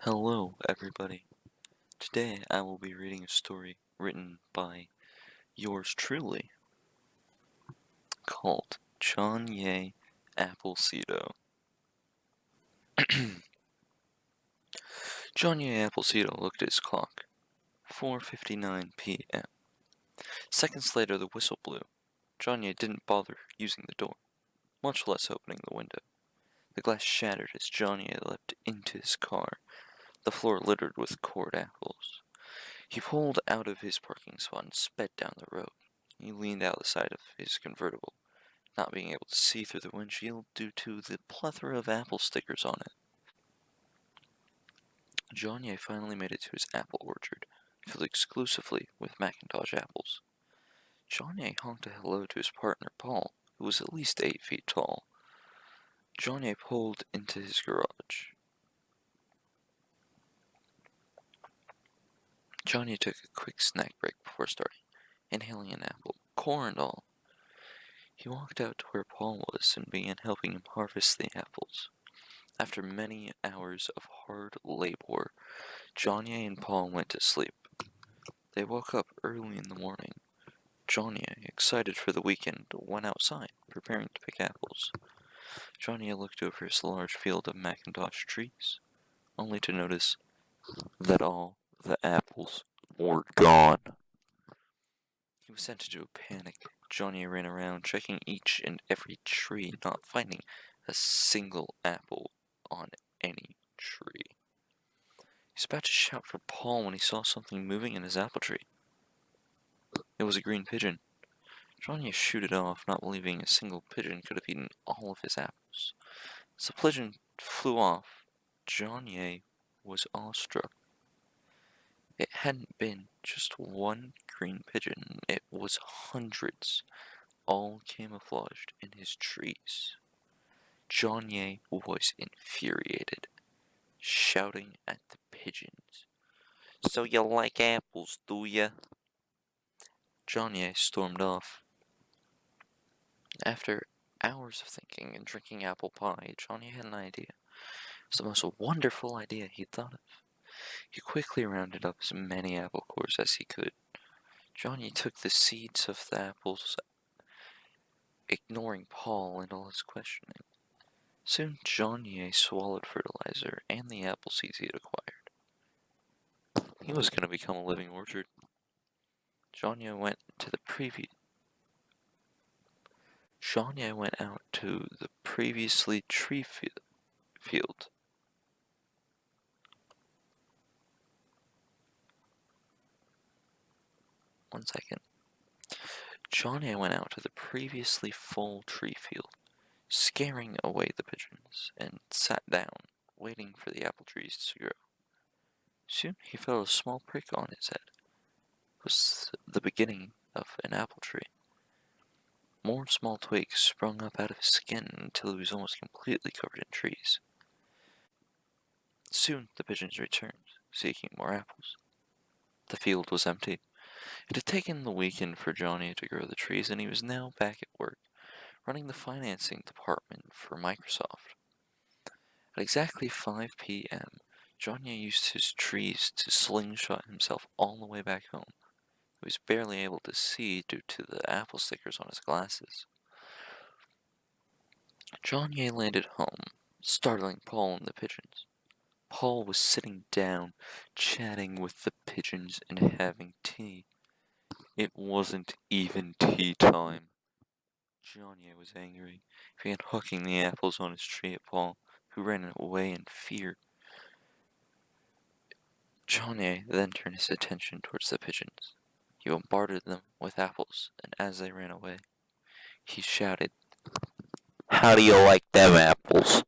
Hello, everybody. Today I will be reading a story written by yours truly called Johnyee Appleseedeau. Johnyee Appleseedeau looked at his clock. 4:59 p.m. Seconds later, the whistle blew. Johnyee didn't bother using the door, much less opening the window. The glass shattered as Johnyee leapt into his car, the floor littered with cored apples. He pulled out of his parking spot and sped down the road. He leaned out the side of his convertible, not being able to see through the windshield due to the plethora of apple stickers on it. Johnyee finally made it to his apple orchard, filled exclusively with Macintosh apples. Johnyee honked a hello to his partner Paul, who was at least 8 feet tall. Johnyee pulled into his garage. Johnyee took a quick snack break before starting, inhaling an apple, core and all. He walked out to where Paul was and began helping him harvest the apples. After many hours of hard labor, Johnyee and Paul went to sleep. They woke up early in the morning. Johnyee, excited for the weekend, went outside, preparing to pick apples. Johnyee looked over his large field of Macintosh trees, only to notice that all the apples were gone. He was sent into a panic. Johnyee ran around, checking each and every tree, not finding a single apple on any tree. He was about to shout for Paul when he saw something moving in his apple tree. It was a green pigeon. Johnyee shooed it off, not believing a single pigeon could have eaten all of his apples. As the pigeon flew off, Johnyee was awestruck. It hadn't been just one green pigeon, it was hundreds, all camouflaged in his trees. Johnyee was infuriated, shouting at the pigeons. "So you like apples, do ya?" Johnyee stormed off. After hours of thinking and drinking apple pie, Johnyee had an idea. It was the most wonderful idea he'd thought of. He quickly rounded up as many apple cores as he could. Johnyee took the seeds of the apples, ignoring Paul and all his questioning. Soon Johnyee swallowed fertilizer and the apple seeds he had acquired. He was going to become a living orchard. Johnyee went out to the previously tree field. One second. Johnyee went out to the previously full tree field, scaring away the pigeons, and sat down, waiting for the apple trees to grow. Soon he felt a small prick on his head. It was the beginning of an apple tree. More small twigs sprung up out of his skin until he was almost completely covered in trees. Soon the pigeons returned, seeking more apples. The field was empty. It had taken the weekend for Johnyee to grow the trees, and he was now back at work, running the financing department for Microsoft. At exactly 5 p.m., Johnyee used his trees to slingshot himself all the way back home. He was barely able to see due to the apple stickers on his glasses. Johnyee landed home, startling Paul and the pigeons. Paul was sitting down, chatting with the pigeons and having tea. It wasn't even tea time. Johnyee was angry. He began hucking the apples on his tree at Paul, who ran away in fear. Johnyee then turned his attention towards the pigeons. He bombarded them with apples, and as they ran away, he shouted, "How do you like them apples?"